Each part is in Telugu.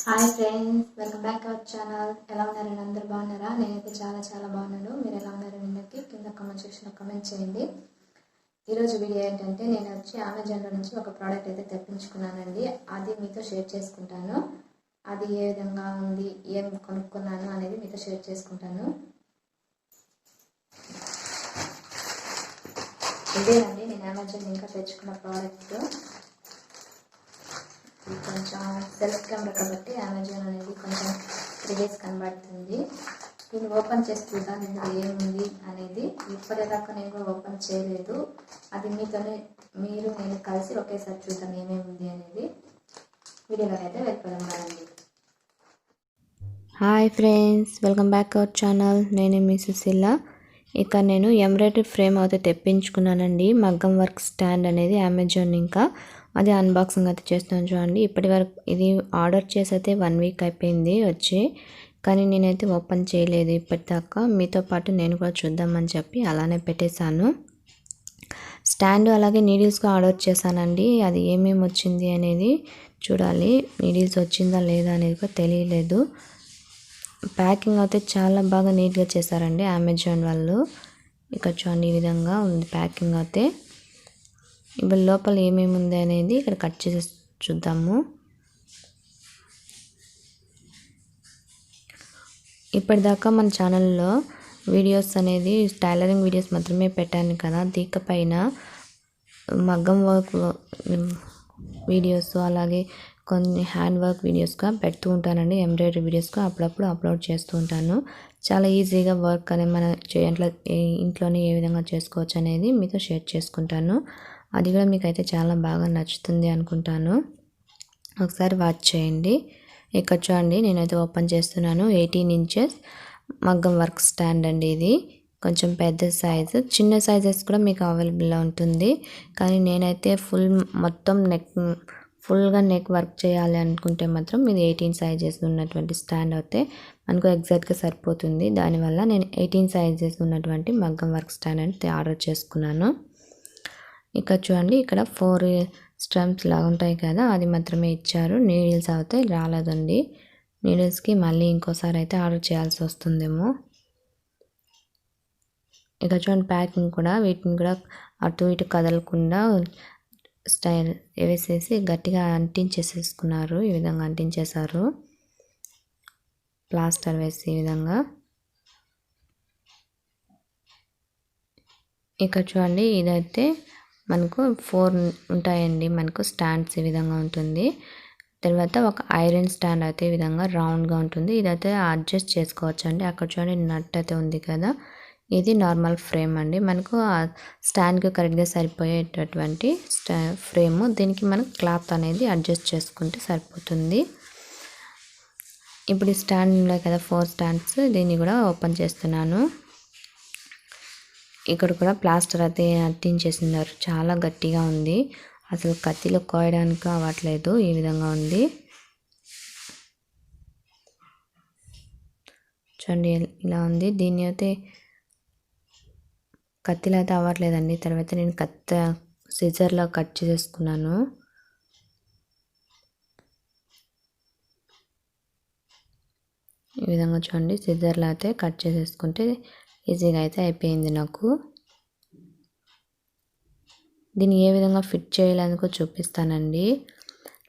Hi friends, welcome back to our channel. ఎలా ఉన్నారండి? అందరూ బాగున్నారా? నేనైతే చాలా బాగున్నాను. మీరు ఎలా ఉన్నారని అందరికీ కింద కామెంట్ సెక్షన్లో కామెంట్ చేయండి. ఈరోజు వీడియో ఏంటంటే నేను వచ్చి అమెజాన్లో నుంచి ఒక ప్రోడక్ట్ అయితే తెప్పించుకున్నానండి. అది మీతో షేర్ చేసుకుంటాను. అది ఏ విధంగా ఉంది, ఏం కొనుక్కున్నాను అనేది మీతో షేర్ చేసుకుంటాను. ఇదేనండి నేను అమెజాన్ ఇంకా తెచ్చుకున్న ప్రోడక్ట్. కొంచెం సెల్ఫ్ కెమెరా కాబట్టి అమెజాన్ అనేది కొంచెం రిలీజ్ కనబడుతుంది. దీన్ని ఓపెన్ చేసి చూద్దాం ఇందులో ఏముంది అనేది. ఇప్పటిదాకా నేను కూడా ఓపెన్ చేయలేదు. అది నేను కలిసి ఒకేసారి చూద్దాం ఏమేమి ఉంది అనేది. వీడియోలోకి అయితే వెళ్ళిపోదాం రండి. Hi friends, welcome back to our channel. నేను మీ సుశీల. ఇక నేను ఎంబ్రాయిడరీ ఫ్రేమ్ అయితే తెప్పించుకున్నానండి. మగ్గం వర్క్ స్టాండ్ అనేది అమెజాన్. ఇంకా అది అన్బాక్సింగ్ అయితే చేస్తాను చూడండి. ఇప్పటి వరకు ఇది ఆర్డర్ చేసి అయితే 1 వీక్ అయిపోయింది వచ్చి, కానీ నేనైతే ఓపెన్ చేయలేదు ఇప్పటిదాకా. మీతో పాటు నేను కూడా చూద్దామని చెప్పి అలానే పెట్టేశాను. స్టాండ్ అలాగే నీడిల్స్ కూడా ఆర్డర్ చేశానండి. అది ఏమేమి వచ్చింది అనేది చూడాలి. నీడిల్స్ వచ్చిందా లేదా అనేది కూడా తెలియలేదు. ప్యాకింగ్ అయితే చాలా బాగా నీట్గా చేశారండి అమెజాన్ వాళ్ళు. ఇక్కడ చూడండి, ఈ విధంగా ఉంది ప్యాకింగ్ అయితే. ఇప్పుడు లోపల ఏమేమి ఉంది అనేది ఇక్కడ కట్ చేసి చూద్దాము. ఇప్పటిదాకా మన ఛానల్లో వీడియోస్ అనేది టైలరింగ్ వీడియోస్ మాత్రమే పెట్టాను కదా. దీనిపైన మగ్గం వర్క్ వీడియోస్ అలాగే కొన్ని హ్యాండ్ వర్క్ వీడియోస్గా పెడుతూ ఉంటానండి. ఎంబ్రాయిడరీ వీడియోస్గా అప్పుడప్పుడు అప్లోడ్ చేస్తూ ఉంటాను. చాలా ఈజీగా వర్క్ అనేది మన ఇంట్లోనే ఏ విధంగా చేసుకోవచ్చు అనేది మీతో షేర్ చేసుకుంటాను. అది కూడా మీకు అయితే చాలా బాగా నచ్చుతుంది అనుకుంటాను. ఒకసారి వాచ్ చేయండి. ఇక్కడ చూడండి, నేనైతే ఓపెన్ చేస్తున్నాను. 18 ఇంచెస్ మగ్గం వర్క్ స్టాండ్ అండి. ఇది కొంచెం పెద్ద సైజు. చిన్న సైజెస్ కూడా మీకు అవైలబుల్లో ఉంటుంది. కానీ నేనైతే మొత్తం ఫుల్గా నెక్ వర్క్ చేయాలి అనుకుంటే మాత్రం ఇది 18 సైజెస్ ఉన్నటువంటి స్టాండ్ అయితే మనకు ఎగ్జాక్ట్గా సరిపోతుంది. దానివల్ల నేను 18 సైజెస్ ఉన్నటువంటి మగ్గం వర్క్ స్టాండ్ అనేది ఆర్డర్ చేసుకున్నాను. ఇక్కడ చూడండి, ఇక్కడ 4 స్టెమ్స్ లాగా ఉంటాయి కదా, అది మాత్రమే ఇచ్చారు. నీడిల్స్ అయితే రాలేదండి. నీడిల్స్కి మళ్ళీ ఇంకోసారి అయితే ఆర్డర్ చేయాల్సి వస్తుందేమో. ఇక్కడ చూడండి, ప్యాకింగ్ కూడా వీటిని కూడా అటు ఇటు కదలకుండా స్టైల్ వేసేసి గట్టిగా అంటించేసేసుకున్నారు. ఈ విధంగా అంటించేశారు ప్లాస్టర్ వేసి. ఈ విధంగా ఇక్కడ చూడండి, ఇదైతే మనకు 4 ఉంటాయండి మనకు స్టాండ్స్. ఈ విధంగా ఉంటుంది. తర్వాత ఒక ఐరన్ స్టాండ్ అయితే ఈ విధంగా రౌండ్గా ఉంటుంది. ఇదైతే అడ్జస్ట్ చేసుకోవచ్చు అండి. అక్కడ చూడండి, నట్ అయితే ఉంది కదా, ఇది నార్మల్ ఫ్రేమ్ అండి. మనకు ఆ స్టాండ్కి కరెక్ట్గా సరిపోయేటటువంటి ఫ్రేము. దీనికి మనం క్లాత్ అనేది అడ్జస్ట్ చేసుకుంటే సరిపోతుంది. ఇప్పుడు ఈ స్టాండ్ ఉన్నాయి కదా, 4 స్టాండ్స్, దీన్ని కూడా ఓపెన్ చేస్తున్నాను. ఇక్కడ కూడా ప్లాస్టర్ అయితే అంటించేసినారు. చాలా గట్టిగా ఉంది, అసలు కత్తిలో కోయడానికి అవ్వట్లేదు. ఈ విధంగా ఉంది చూడండి, ఇలా ఉంది. దీన్ని అయితే కత్తిలో అయితే అవ్వట్లేదండి. తర్వాత నేను సిజర్లో కట్ చేసేసుకున్నాను. ఈ విధంగా చూడండి, సిజర్లో అయితే కట్ చేసేసుకుంటే ఈజీగా అయితే అయిపోయింది నాకు. దీన్ని ఏ విధంగా ఫిట్ చేయాలనుకో చూపిస్తానండి.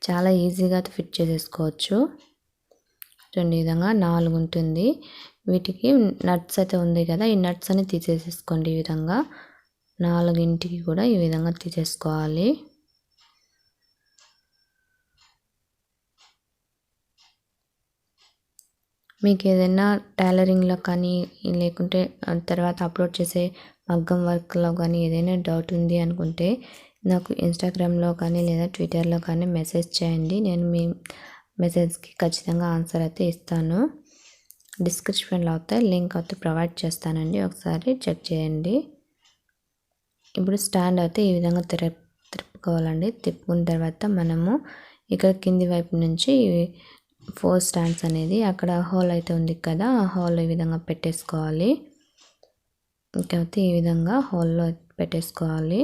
చాలా ఈజీగా అయితే ఫిట్ చేసేసుకోవచ్చు. చూడండి, ఈ విధంగా 4 ఉంటుంది. వీటికి నట్స్ అయితే ఉంది కదా, ఈ నట్స్ అని తీసేసుకోండి. ఈ విధంగా 4కి కూడా ఈ విధంగా తీసేసుకోవాలి. మీకు ఏదైనా టైలరింగ్లో కానీ లేకుంటే తర్వాత అప్లోడ్ చేసే మగ్గం వర్క్లో కానీ ఏదైనా డౌట్ ఉంది అనుకుంటే నాకు ఇన్స్టాగ్రామ్లో కానీ లేదా ట్విట్టర్లో కానీ మెసేజ్ చేయండి. నేను మీ మెసేజ్కి ఖచ్చితంగా ఆన్సర్ అయితే ఇస్తాను. డిస్క్రిప్షన్లో అయితే లింక్ అయితే ప్రొవైడ్ చేస్తానండి, ఒకసారి చెక్ చేయండి. ఇప్పుడు స్టాండ్ అయితే ఈ విధంగా తిప్పుకోవాలండి. తిప్పుకున్న తర్వాత మనము ఇక్కడ కింది వైపు నుంచి 4 స్టాండ్స్ అనేది అక్కడ హోల్ అయితే ఉంది కదా, ఆ హోల్ ఈ విధంగా పెట్టేసుకోవాలి. ఇంకైతే ఈ విధంగా హోల్లో పెట్టేసుకోవాలి.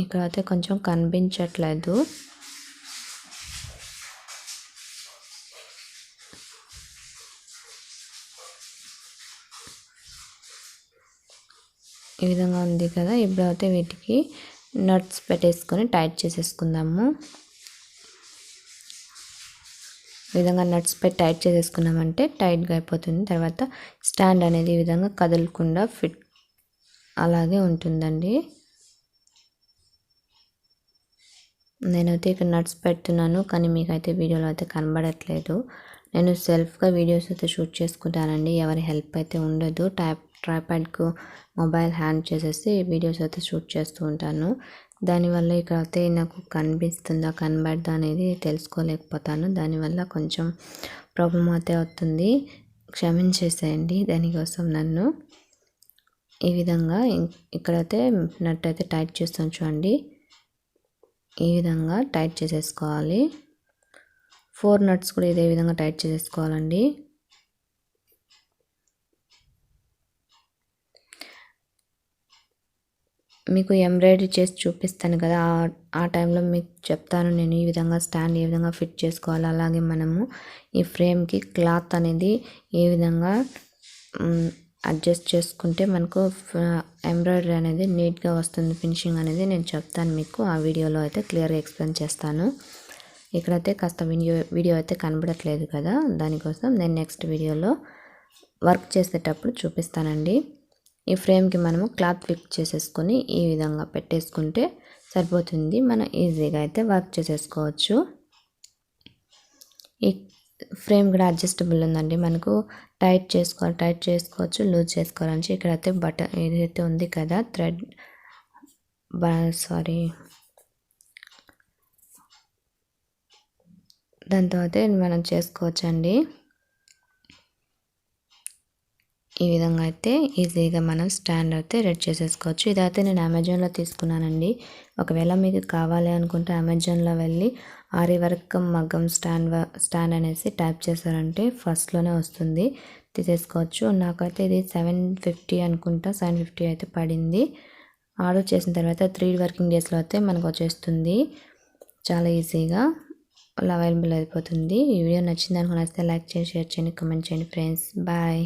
ఇక్కడైతే కొంచెం కనిపించట్లేదు. ఈ విధంగా ఉంది కదా. ఇప్పుడైతే వీటికి నట్స్ పెట్టేసుకొని టైట్ చేసేసుకుందాము. ఈ విధంగా నట్స్ పెట్టి టైట్ చేసేసుకున్నామంటే టైట్గా అయిపోతుంది. తర్వాత స్టాండ్ అనేది ఈ విధంగా కదలకుండా ఫిట్ అలాగే ఉంటుందండి. నేనైతే ఇక్కడ నట్స్ పెడుతున్నాను, కానీ మీకైతే వీడియోలో అయితే కనబడట్లేదు. నేను సెల్ఫ్గా వీడియోస్ అయితే షూట్ చేసుకుంటానండి, ఎవరి హెల్ప్ అయితే ఉండదు. ట్రైపాడ్కు మొబైల్ హ్యాండ్ చేసేసి వీడియోస్ అయితే షూట్ చేస్తూ ఉంటాను. దానివల్ల ఇక్కడ అయితే నాకు కనిపిస్తుందా కనబడదా అనేది తెలుసుకోలేకపోతాను. దానివల్ల కొంచెం ప్రాబ్లం అయితే అవుతుంది, క్షమించేసేయండి దానికోసం నన్ను. ఈ విధంగా ఇక్కడైతే నట్ అయితే టైట్ చేస్తాను చూడండి. ఈ విధంగా టైట్ చేసేసుకోవాలి. 4 నట్స్ కూడా ఇదే విధంగా టైట్ చేసేసుకోవాలండి. మీకు ఎంబ్రాయిడరీ చేసి చూపిస్తాను కదా, ఆ టైంలో మీకు చెప్తాను నేను ఈ విధంగా స్టాండ్ ఏ విధంగా ఫిట్ చేసుకోవాలి. అలాగే మనము ఈ ఫ్రేమ్కి క్లాత్ అనేది ఏ విధంగా అడ్జస్ట్ చేసుకుంటే మనకు ఎంబ్రాయిడరీ అనేది నీట్గా వస్తుంది, ఫినిషింగ్ అనేది నేను చెప్తాను మీకు. ఆ వీడియోలో అయితే క్లియర్గా ఎక్స్ప్లెయిన్ చేస్తాను. ఇక్కడైతే కాస్త వీడియో అయితే కనబడట్లేదు కదా, దానికోసం నేను నెక్స్ట్ వీడియోలో వర్క్ చేసేటప్పుడు చూపిస్తానండి. ఈ ఫ్రేమ్కి మనము క్లాత్ ఫిక్స్ చేసేసుకొని ఈ విధంగా పెట్టేసుకుంటే సరిపోతుంది. మనం ఈజీగా అయితే వర్క్ చేసేసుకోవచ్చు. ఈ ఫ్రేమ్ కూడా అడ్జస్టబుల్ ఉందండి, మనకు టైట్ చేసుకోవచ్చు, లూజ్ చేసుకోవాలని. ఇక్కడైతే బటన్ ఏదైతే ఉంది కదా, థ్రెడ్ దాంతో అయితే మనం చేసుకోవచ్చండి. ఈ విధంగా అయితే ఈజీగా మనం స్టాండ్ అయితే రెడీ చేసేసుకోవచ్చు. ఇదైతే నేను అమెజాన్లో తీసుకున్నానండి. ఒకవేళ మీకు కావాలి అనుకుంటే అమెజాన్లో వెళ్ళి ఆరి వర్క్ మగ్గం స్టాండ్ అనేసి టైప్ చేశారంటే ఫస్ట్లోనే వస్తుంది, తీసేసుకోవచ్చు. నాకైతే ఇది 750 అనుకుంటా, 750 అయితే పడింది. ఆర్డర్ చేసిన తర్వాత 3 వర్కింగ్ డేస్లో అయితే మనకు వచ్చేస్తుంది. చాలా ఈజీగా అలా అవైలబుల్ అయిపోతుంది. ఈ వీడియో నచ్చింది అనుకుని వస్తే లైక్ చేయండి, షేర్ చేయండి, కామెంట్ చేయండి ఫ్రెండ్స్. బాయ్.